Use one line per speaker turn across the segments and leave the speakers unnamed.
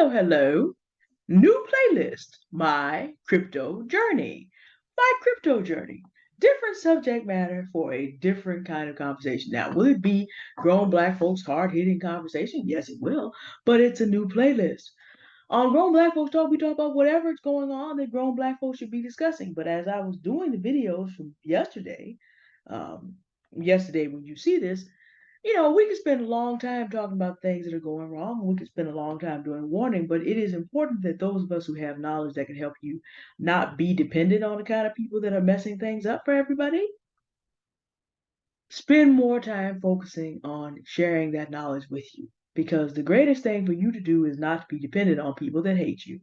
Hello, hello. New playlist, My Crypto Journey. My Crypto Journey. Different subject matter for a different kind of conversation. Now, will it be grown black folks hard hitting conversation? Yes, it will, but it's a new playlist. On Grown Black Folks Talk, we talk about whatever's going on that grown black folks should be discussing. But as I was doing the videos from um, yesterday when you see this, we could spend a long time talking about things that are going wrong, and we could spend a long time doing warning, but it is important that those of us who have knowledge that can help you not be dependent on the kind of people that are messing things up for everybody, spend more time focusing on sharing that knowledge with you. Because the greatest thing for you to do is not to be dependent on people that hate you.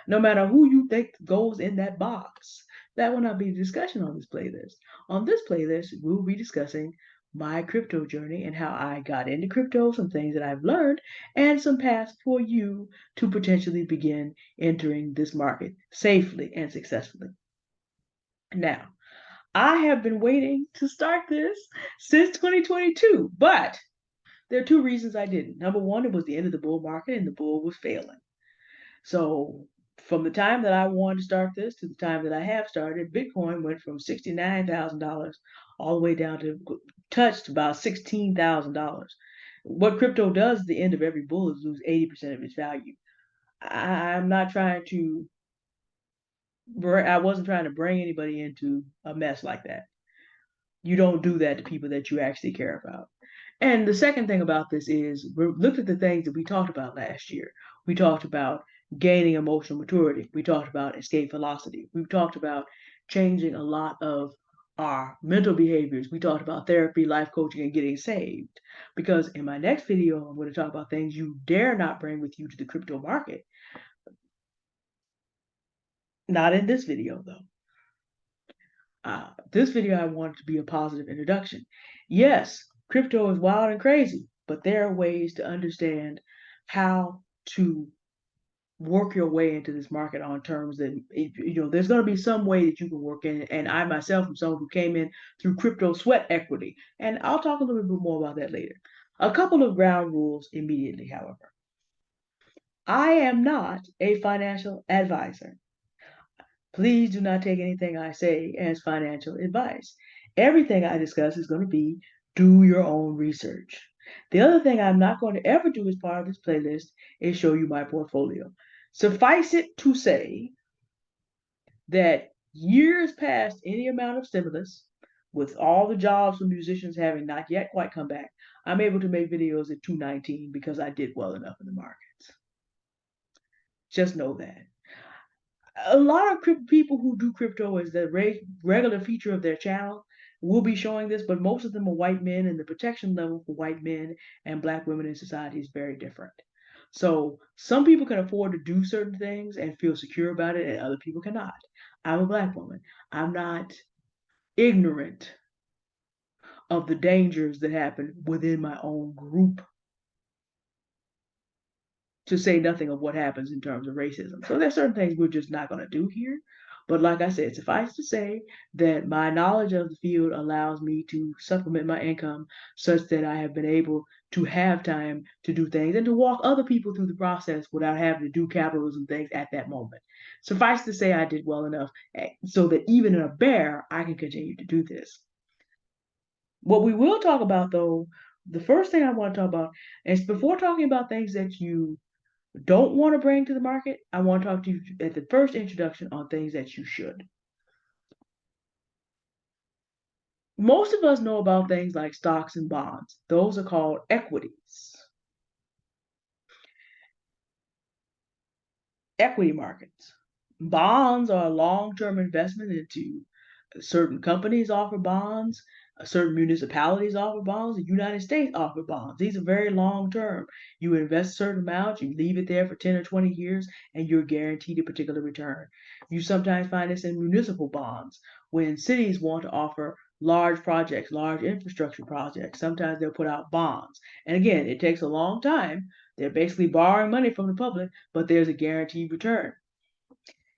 No matter who you think goes in that box, that will not be the discussion on this playlist. On this playlist, we'll be discussing my crypto journey and how I got into crypto, some things that I've learned, and some paths for you to potentially begin entering this market safely and successfully. Now, I have been waiting to start this since 2022, but there are two reasons I didn't. Number one, it was the end of the bull market and the bull was failing. So from the time that I wanted to start this to the time that I have started, Bitcoin went from $69,000 all the way down to touched about $16,000. What crypto does at the end of every bull is lose 80% of its value. I'm not trying to, I wasn't trying to bring anybody into a mess like that. You don't do that to people that you actually care about. And the second thing about this is look at the things that we talked about last year. We talked about gaining emotional maturity. We talked about escape velocity. We talked about changing a lot of our mental behaviors. We talked about therapy, life coaching, and getting saved. Because in my next video, I'm going to talk about things you dare not bring with you to the crypto market. Not in this video, though. This video, I wanted to be a positive introduction. Yes, crypto is wild and crazy, but there are ways to understand how to work your way into this market on terms that, there's going to be some way that you can work in. And I myself am someone who came in through crypto sweat equity. And I'll talk a little bit more about that later. A couple of ground rules immediately, however. I am not a financial advisor. Please do not take anything I say as financial advice. Everything I discuss is going to be do your own research. The other thing I'm not going to ever do as part of this playlist is show you my portfolio. Suffice it to say that years past any amount of stimulus, with all the jobs for musicians having not yet quite come back, I'm able to make videos at 219 because I did well enough in the markets. Just know that. A lot of people who do crypto as the regular feature of their channel will be showing this, but most of them are white men, and the protection level for white men and black women in society is very different. So some people can afford to do certain things and feel secure about it, and other people cannot. I'm a black woman. I'm not ignorant of the dangers that happen within my own group, to say nothing of what happens in terms of racism. So there's certain things we're just not going to do here. But like I said, suffice to say that my knowledge of the field allows me to supplement my income such that I have been able to have time to do things and to walk other people through the process without having to do capitalism things at that moment. Suffice to say, I did well enough so that even in a bear, I can continue to do this. What we will talk about, though, the first thing I want to talk about is before talking about things that you don't want to bring to the market, I want to talk to you at the first introduction on things that you should. Most of us know about things like stocks and bonds. Those are called equities. Equity markets. Bonds are a long-term investment into certain companies offer bonds, certain municipalities offer bonds, the United States offer bonds. These are very long term. You invest a certain amount, you leave it there for 10 or 20 years, and you're guaranteed a particular return. You sometimes find this in municipal bonds when cities want to offer large projects, large infrastructure projects. Sometimes they'll put out bonds. And again, it takes a long time. They're basically borrowing money from the public, but there's a guaranteed return.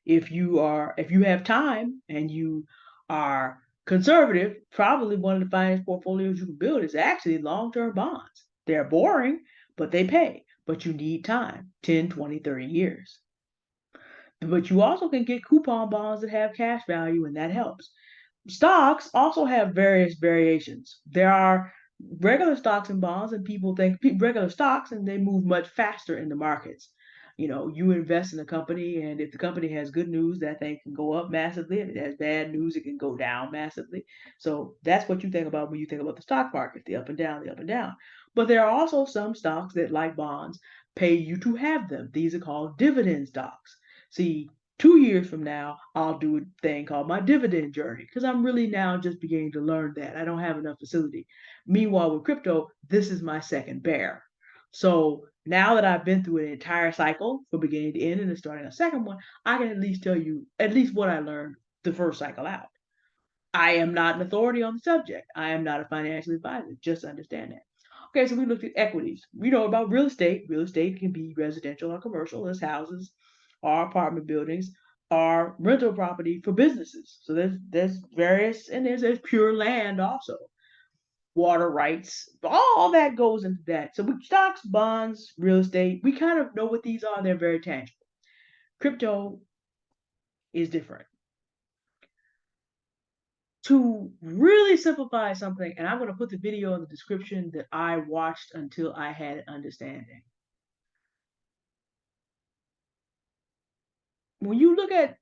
If you have time and you are conservative, probably one of the finest portfolios you can build is actually long-term bonds. They're boring, but they pay. But you need time, 10, 20, 30 years. But you also can get coupon bonds that have cash value, and that helps. Stocks also have various variations. There are regular stocks and bonds, and people think regular stocks, and they move much faster in the markets. You invest in a company, and if the company has good news, that thing can go up massively. If it has bad news, it can go down massively. So that's what you think about when you think about the stock market, the up and down, the up and down. But there are also some stocks that, like bonds, pay you to have them. These are called dividend stocks. See, 2 years from now, I'll do a thing called my dividend journey because I'm really now just beginning to learn that. I don't have enough facility. Meanwhile, with crypto, this is my second bear. So now that I've been through an entire cycle from beginning to end and then starting a second one, I can at least tell you at least what I learned the first cycle out. I am not an authority on the subject. I am not a financial advisor. Just understand that. Okay, so we looked at equities. We know about real estate. Real estate can be residential or commercial, as houses or apartment buildings or rental property for businesses. So there's various, and there's pure land also. Water rights, all that goes into that. So stocks, bonds, real estate, we kind of know what these are. They're very tangible. Crypto is different. To really simplify something, and I'm going to put the video in the description that I watched until I had an understanding. When you look at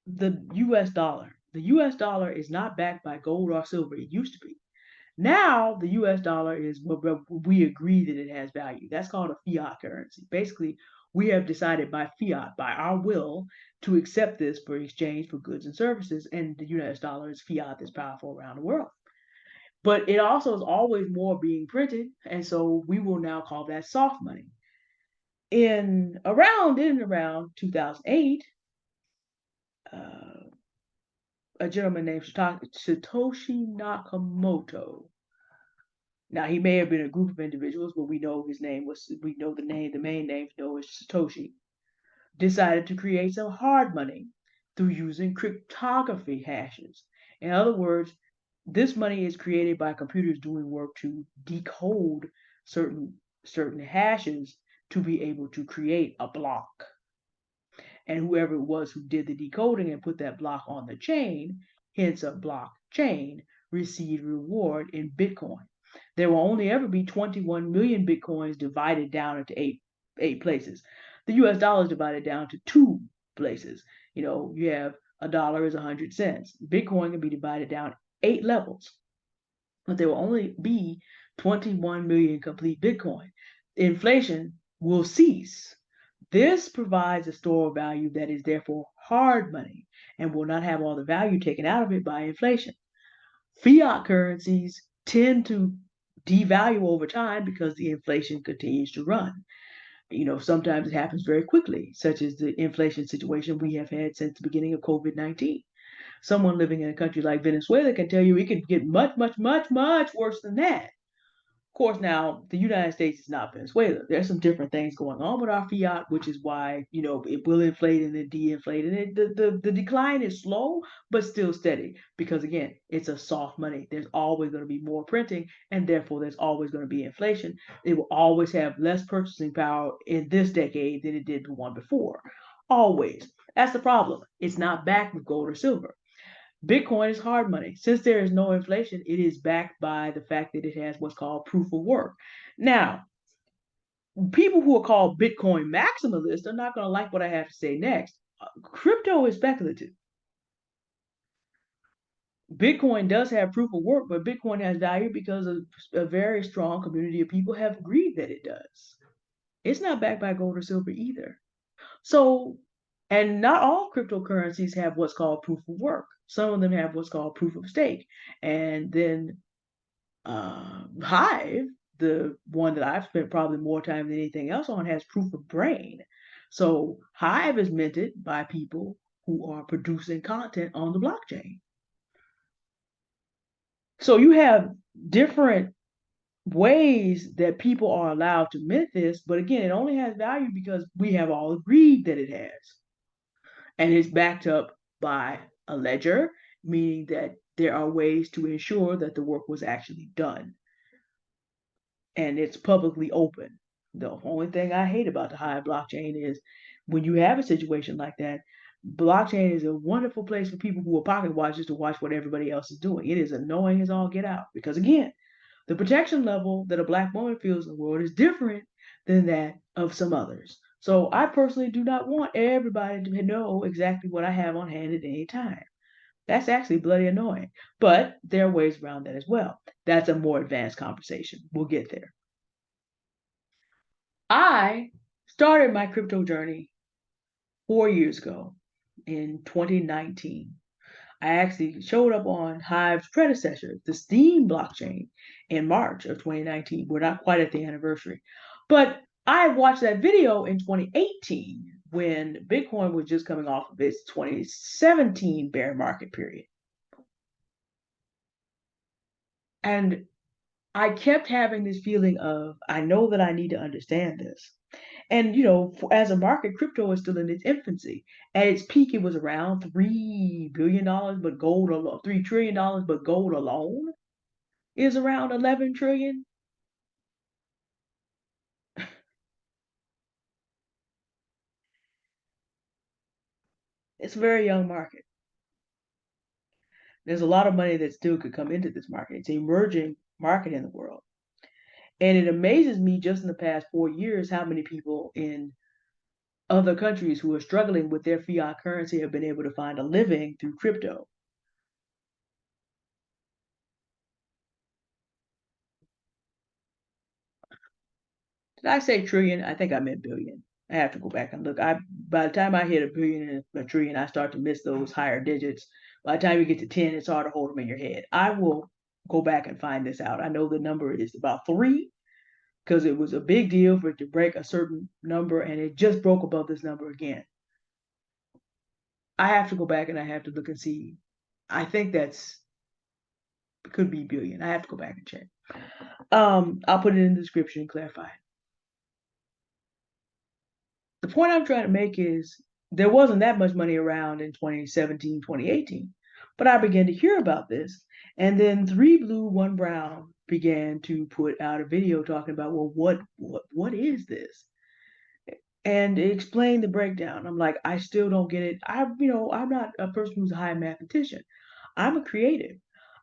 the US dollar, the US dollar is not backed by gold or silver. It used to be. Now the US dollar is what we agree that it has value. That's called a fiat currency. Basically, we have decided by fiat, by our will, to accept this for exchange for goods and services, and the US dollar is fiat that's powerful around the world. But it also is always more being printed, and so we will now call that soft money. In around 2008, a gentleman named Satoshi Nakamoto. Now he may have been a group of individuals, but we know we know the main name is Satoshi. Decided to create some hard money through using cryptography hashes. In other words, this money is created by computers doing work to decode certain hashes to be able to create a block. And whoever it was who did the decoding and put that block on the chain, hence a blockchain, received reward in Bitcoin. There will only ever be 21 million Bitcoins divided down into eight places. The US dollar is divided down to two places. You have a dollar is 100 cents. Bitcoin can be divided down 8 levels, but there will only be 21 million complete Bitcoin. Inflation will cease. This provides a store of value that is therefore hard money and will not have all the value taken out of it by inflation. Fiat currencies tend to devalue over time because the inflation continues to run. Sometimes it happens very quickly, such as the inflation situation we have had since the beginning of COVID-19. Someone living in a country like Venezuela can tell you it could get much, much, much, much worse than that. Of course, now the United States is not Venezuela. There's some different things going on with our fiat, which is why it will inflate and then de-inflate, and the decline is slow but still steady because again, it's a soft money. There's always going to be more printing, and therefore there's always going to be inflation. It will always have less purchasing power in this decade than it did the one before. Always. That's the problem. It's not backed with gold or silver. Bitcoin is hard money. Since there is no inflation, it is backed by the fact that it has what's called proof of work. Now, people who are called Bitcoin maximalists are not going to like what I have to say next. Crypto is speculative. Bitcoin does have proof of work, but Bitcoin has value because a very strong community of people have agreed that it does. It's not backed by gold or silver either. So, and not all cryptocurrencies have what's called proof of work. Some of them have what's called proof of stake. And then Hive, the one that I've spent probably more time than anything else on, has proof of brain. So Hive is minted by people who are producing content on the blockchain. So you have different ways that people are allowed to mint this, but again, it only has value because we have all agreed that it has. And it's backed up by a ledger, meaning that there are ways to ensure that the work was actually done. and it's publicly open. The only thing I hate about the Hive blockchain is when you have a situation like that, blockchain is a wonderful place for people who are pocket watchers to watch what everybody else is doing. It is annoying as all get out because, again, the protection level that a Black woman feels in the world is different than that of some others. So I personally do not want everybody to know exactly what I have on hand at any time. That's actually bloody annoying. But there are ways around that as well. That's a more advanced conversation. We'll get there. I started my crypto journey 4 years ago in 2019. I actually showed up on Hive's predecessor, the Steem blockchain, in March of 2019. We're not quite at the anniversary. But I watched that video in 2018 when Bitcoin was just coming off of its 2017 bear market period. And I kept having this feeling of, I know that I need to understand this. And as a market, crypto is still in its infancy. At its peak, it was around $3 billion, but gold alone, $3 trillion, but gold alone is around 11 trillion. It's a very young market. There's a lot of money that still could come into this market. It's an emerging market in the world. And it amazes me just in the past 4 years how many people in other countries who are struggling with their fiat currency have been able to find a living through crypto. Did I say trillion? I think I meant billion. I have to go back and look. By the time I hit a billion and a trillion, I start to miss those higher digits. By the time you get to 10, it's hard to hold them in your head. I will go back and find this out. I know the number is about three because it was a big deal for it to break a certain number, and it just broke above this number again. I have to go back and I have to look and see. I think that's could be billion. I have to go back and check. I'll put it in the description and clarify. The point I'm trying to make is there wasn't that much money around in 2017, 2018. But I began to hear about this. And then Three Blue, One Brown began to put out a video talking about, well, what is this? And it explained the breakdown. I'm like, I still don't get it. I'm not a person who's a high mathematician. I'm a creative.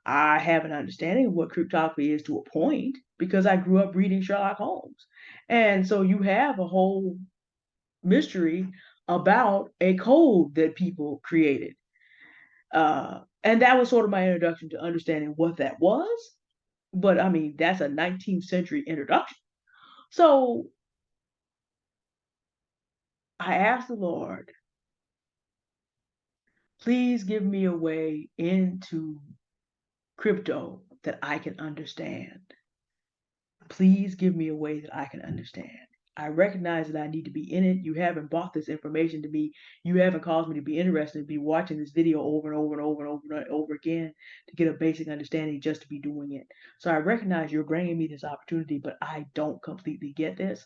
I have an understanding of what cryptography is to a point because I grew up reading Sherlock Holmes. And so you have a whole mystery about a code that people created. And that was sort of my introduction to understanding what that was. But I mean, that's a 19th century introduction. So I asked the Lord, please give me a way into crypto that I can understand. Please give me a way that I can understand. I recognize that I need to be in it. You haven't bought this information to me. You haven't caused me to be interested in be watching this video over and over and over and over and over again to get a basic understanding just to be doing it. So I recognize you're bringing me this opportunity, but I don't completely get this.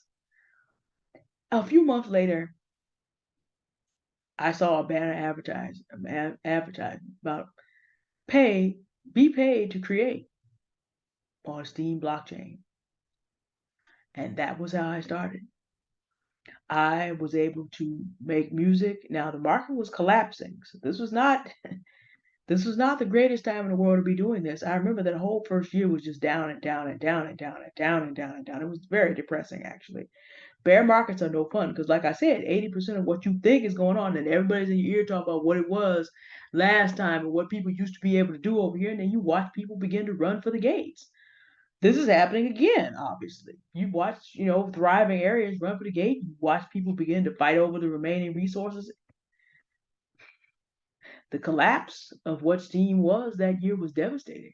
A few months later, I saw a banner advertising about be paid to create on Steem blockchain. And that was how I started. I was able to make music. Now the market was collapsing. So this was not the greatest time in the world to be doing this. I remember that whole first year was just down and down and down and down and down and down and down. It was very depressing actually. Bear markets are no fun because like I said, 80% of what you think is going on and everybody's in your ear talking about what it was last time and what people used to be able to do over here, and then you watch people begin to run for the gates. This is happening again, obviously. You watch, thriving areas run for the gate. You watch people begin to fight over the remaining resources. The collapse of what Steem was that year was devastating.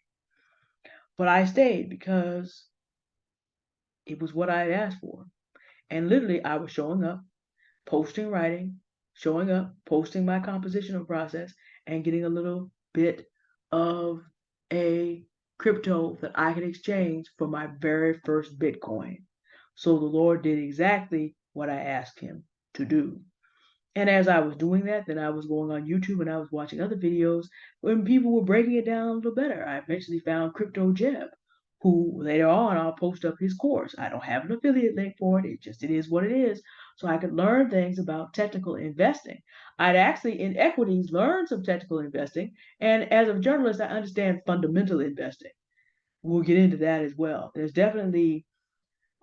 But I stayed because it was what I had asked for. And literally, I was showing up, posting writing, showing up, posting my compositional process, and getting a little bit of a crypto that I could exchange for my very first Bitcoin. So the Lord did exactly what I asked him to do. And as I was doing that, then I was going on YouTube and I was watching other videos when people were breaking it down a little better. I eventually found Crypto Jeb, who later on I'll post up his course. I don't have an affiliate link for it. It is what it is. So I could learn things about technical investing. I'd actually in equities learn some technical investing. And as a journalist, I understand fundamental investing. We'll get into that as well. There's definitely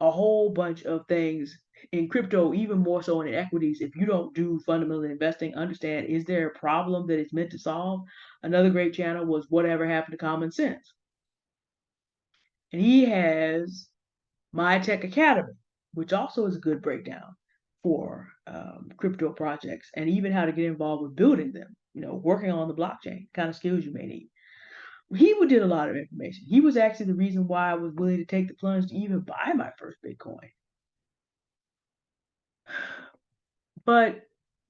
a whole bunch of things in crypto, even more so in equities. If you don't do fundamental investing, understand, is there a problem that it's meant to solve? Another great channel was Whatever Happened to Common Sense. And he has My Tech Academy, which also is a good breakdown for crypto projects and even how to get involved with building them, working on the blockchain, kind of skills you may need. He did a lot of information. He was actually the reason why I was willing to take the plunge to even buy my first Bitcoin. But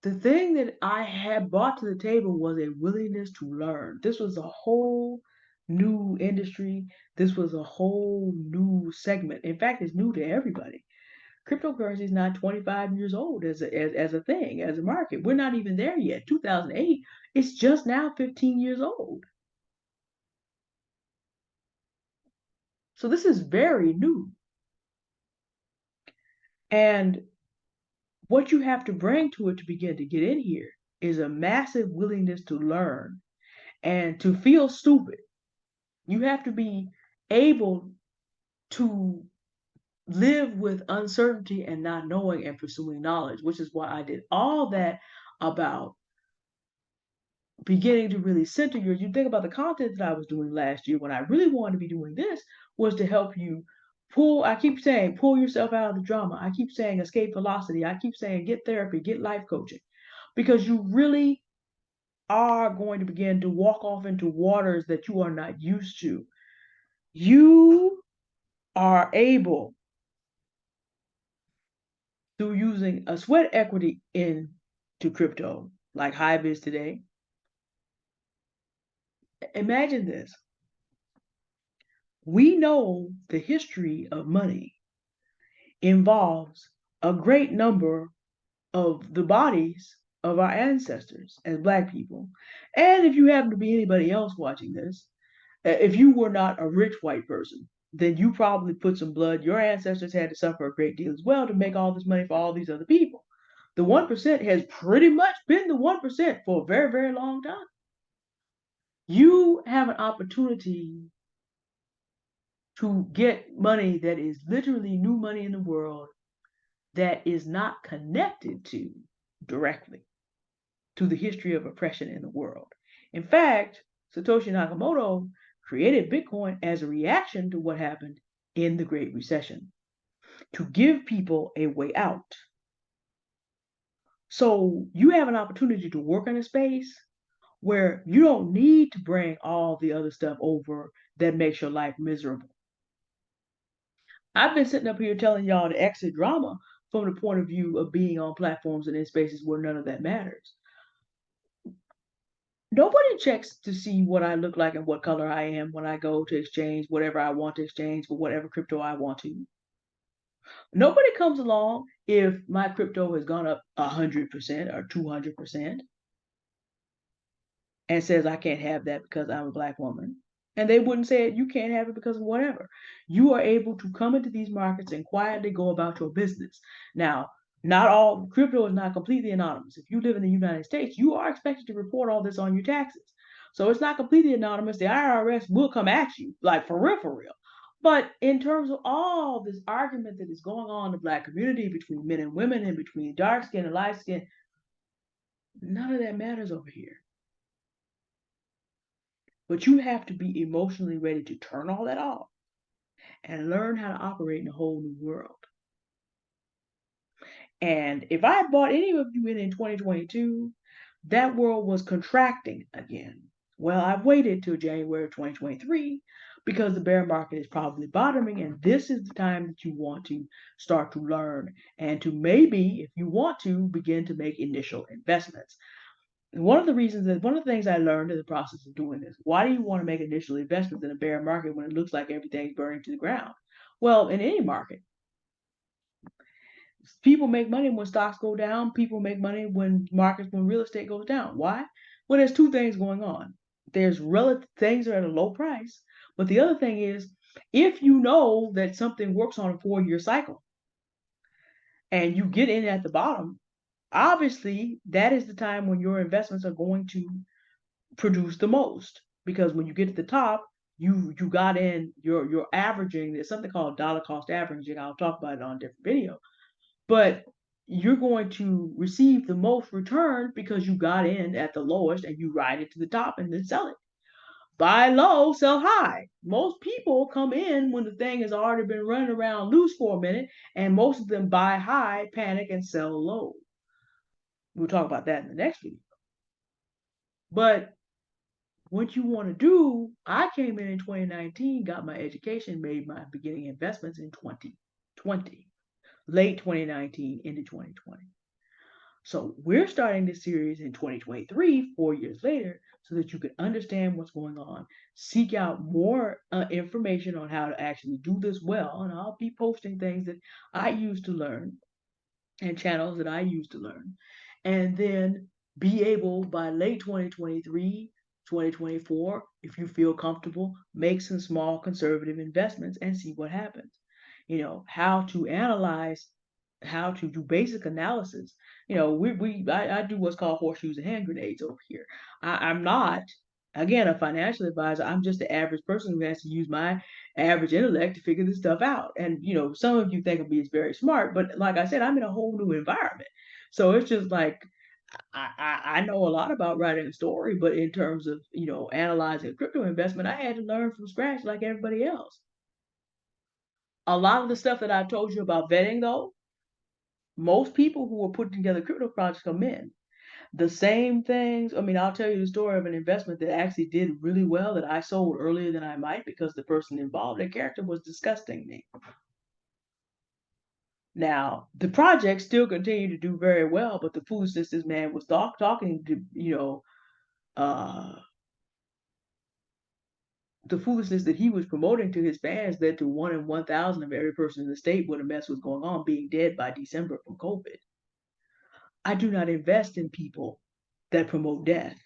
the thing that I had brought to the table was a willingness to learn. This was a whole new industry. This was a whole new segment. In fact, it's new to everybody. Cryptocurrency is not 25 years old as a thing, as a market. We're not even there yet. 2008, it's just now 15 years old. So this is very new. And what you have to bring to it to begin to get in here is a massive willingness to learn and to feel stupid. You have to be able to live with uncertainty and not knowing and pursuing knowledge, which is why I did all that about beginning to really center you think about the content that I was doing last year when I really wanted to be doing this was to help you I keep saying, pull yourself out of the drama. I keep saying escape velocity. I keep saying get therapy, get life coaching, because you really are going to begin to walk off into waters that you are not used to. You are able, through using a sweat equity into crypto, like Hive is today. Imagine this. We know the history of money involves a great number of the bodies of our ancestors as Black people. And if you happen to be anybody else watching this, if you were not a rich white person, then you probably put some blood. Your ancestors had to suffer a great deal as well to make all this money for all these other people. The 1% has pretty much been the 1% for a very, very long time. You have an opportunity to get money that is literally new money in the world that is not connected directly to the history of oppression in the world. In fact, Satoshi Nakamoto created Bitcoin as a reaction to what happened in the Great Recession, to give people a way out. So you have an opportunity to work in a space where you don't need to bring all the other stuff over that makes your life miserable. I've been sitting up here telling y'all to exit drama from the point of view of being on platforms and in spaces where none of that matters. Nobody checks to see what I look like and what color I am when I go to exchange whatever I want to exchange for whatever crypto I want to. Nobody comes along if my crypto has gone up 100% or 200% and says I can't have that because I'm a Black woman. And they wouldn't say you can't have it because of whatever. You are able to come into these markets and quietly go about your business. Now, not all crypto is not completely anonymous. If you live in the United States, you are expected to report all this on your taxes. So it's not completely anonymous. The IRS will come at you, like for real, for real. But in terms of all this argument that is going on in the Black community between men and women and between dark skin and light skin, none of that matters over here. But you have to be emotionally ready to turn all that off and learn how to operate in a whole new world. And if I bought any of you in 2022, that world was contracting again. Well, I've waited till January of 2023 because the bear market is probably bottoming, and this is the time that you want to start to learn and to maybe, if you want to, begin to make initial investments. One of the things I learned in the process of doing this, why do you want to make initial investments in a bear market when it looks like everything's burning to the ground? Well, in any market, people make money when stocks go down. People make money when real estate goes down. Why? Well, there's two things going on. There's relative things are at a low price, but the other thing is If you know that something works on a 4-year cycle and you get in at the bottom, obviously that is the time when your investments are going to produce the most. Because when you get to the top, you got in, you're averaging. There's something called dollar cost averaging. I'll talk about it on a different video. But you're going to receive the most return because you got in at the lowest and you ride it to the top and then sell it. Buy low, sell high. Most people come in when the thing has already been running around loose for a minute, and most of them buy high, panic, and sell low. We'll talk about that in the next video. But what you want to do, I came in 2019, got my education, made my beginning investments in 2020, late 2019 into 2020. So we're starting this series in 2023, 4 years later, so that you can understand what's going on, seek out more information on how to actually do this well. And I'll be posting things that I used to learn and channels that I used to learn. And then be able by late 2023, 2024, if you feel comfortable, make some small conservative investments and see what happens. How to analyze, how to do basic analysis. I do what's called horseshoes and hand grenades over here. I'm not, again, a financial advisor. I'm just the average person who has to use my average intellect to figure this stuff out. And some of you think of me as very smart, but like I said, I'm in a whole new environment. So it's just like I know a lot about writing a story, but in terms of analyzing crypto investment, I had to learn from scratch like everybody else. A lot of the stuff that I told you about vetting, though, most people who are putting together crypto projects come in. The same things. I mean, I'll tell you the story of an investment that actually did really well that I sold earlier than I might because the person involved, their character was disgusting me. Now, the project still continued to do very well, but the foolishness this man was talking to, the foolishness that he was promoting to his fans led to 1 in 1,000 of every person in the state where the mess was going on being dead by December from COVID. I do not invest in people that promote death.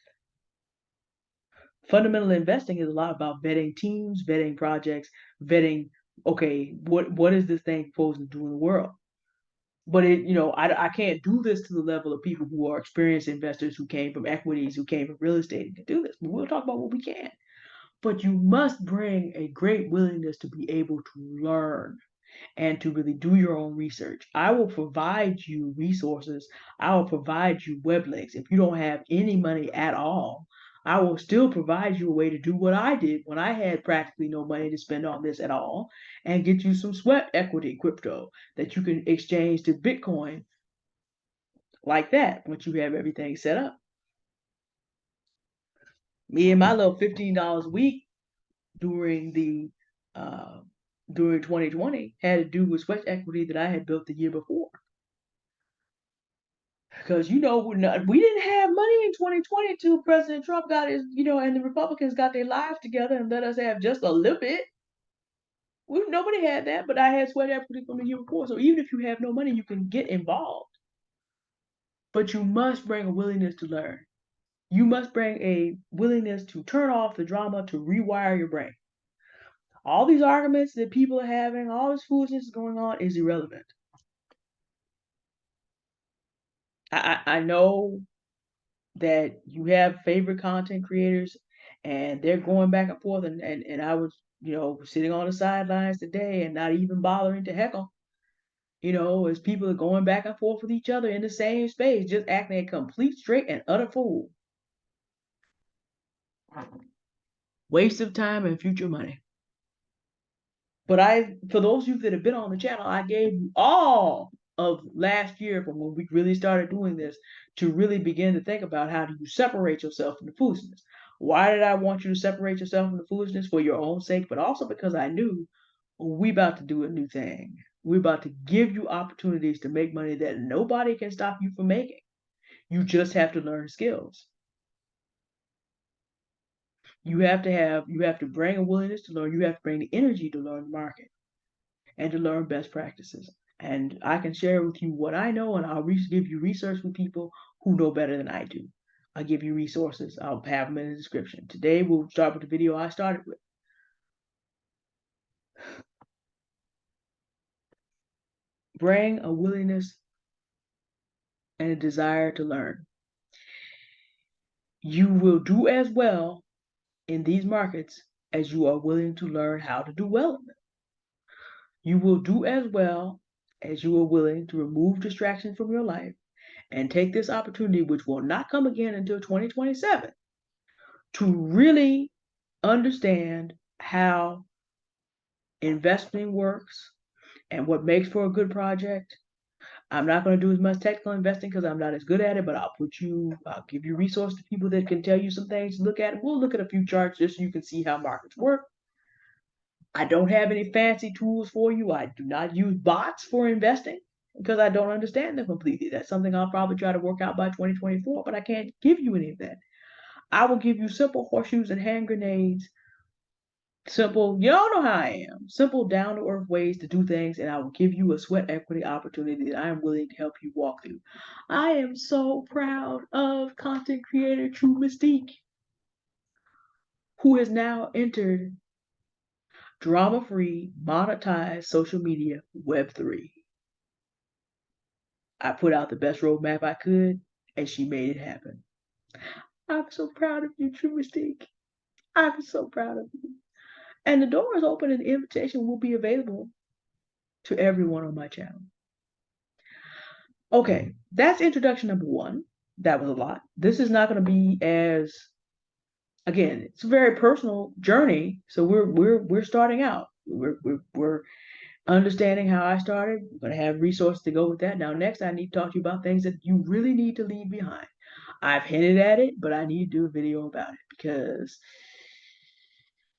Fundamental investing is a lot about vetting teams, vetting projects, vetting, okay, what is this thing supposed to do in the world? But I can't do this to the level of people who are experienced investors who came from equities, who came from real estate and can do this. But we'll talk about what we can. But you must bring a great willingness to be able to learn and to really do your own research. I will provide you resources. I will provide you web links. If you don't have any money at all, I will still provide you a way to do what I did when I had practically no money to spend on this at all and get you some sweat equity crypto that you can exchange to Bitcoin like that once you have everything set up. Me and my little $15 a week during the during 2020 had to do with sweat equity that I had built the year before. Because we didn't have money in 2020 until President Trump got his, and the Republicans got their lives together and let us have just a little bit. Nobody had that, but I had sweat equity from the year before. So even if you have no money, you can get involved. But you must bring a willingness to learn. You must bring a willingness to turn off the drama, to rewire your brain. All these arguments that people are having, all this foolishness going on is irrelevant. I know that you have favorite content creators and they're going back and forth and I was, sitting on the sidelines today and not even bothering to heckle, as people are going back and forth with each other in the same space, just acting a complete straight and utter fool. Waste of time and future money. But for those of you that have been on the channel, I gave you all of last year from when we really started doing this to really begin to think about how do you separate yourself from the foolishness. Why did I want you to separate yourself from the foolishness? For your own sake, but also because I knew we about to do a new thing. We're about to give you opportunities to make money that nobody can stop you from making. You just have to learn skills. You have to bring a willingness to learn. You have to bring the energy to learn the market and to learn best practices. And I can share with you what I know, and I'll give you research with people who know better than I do. I'll give you resources. I'll have them in the description. Today, we'll start with the video I started with. Bring a willingness and a desire to learn. You will do as well in these markets as you are willing to learn how to do well in them. You will do as well as you are willing to remove distractions from your life and take this opportunity, which will not come again until 2027, to really understand how investing works and what makes for a good project. I'm not going to do as much technical investing because I'm not as good at it, but I'll give you resources to people that can tell you some things to look at. We'll look at a few charts just so you can see how markets work. I don't have any fancy tools for you. I do not use bots for investing because I don't understand them completely. That's something I'll probably try to work out by 2024, but I can't give you any of that. I will give you simple horseshoes and hand grenades, simple, you all know how I am, simple down to earth ways to do things, and I will give you a sweat equity opportunity that I am willing to help you walk through. I am so proud of content creator True Mystique, who has now entered drama-free, monetized social media Web3. I put out the best roadmap I could, and she made it happen. I'm so proud of you, True Mystique. I'm so proud of you. And the door is open and the invitation will be available to everyone on my channel. Okay, that's introduction number one. That was a lot. This is not going to be as, again, it's a very personal journey. So we're starting out. We're understanding how I started. We're going to have resources to go with that. Now, next, I need to talk to you about things that you really need to leave behind. I've hinted at it, but I need to do a video about it because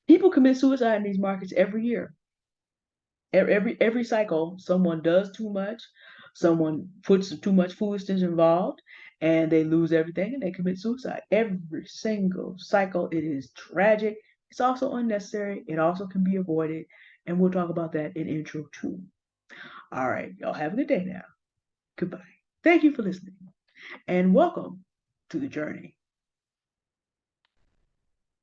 people commit suicide in these markets every year. Every cycle, someone does too much, someone puts too much foolishness involved, and they lose everything and they commit suicide. Every single cycle, it is tragic. It's also unnecessary. It also can be avoided, and we'll talk about that in intro 2. All right, y'all have a good day now. Goodbye. Thank you for listening, and welcome to the journey.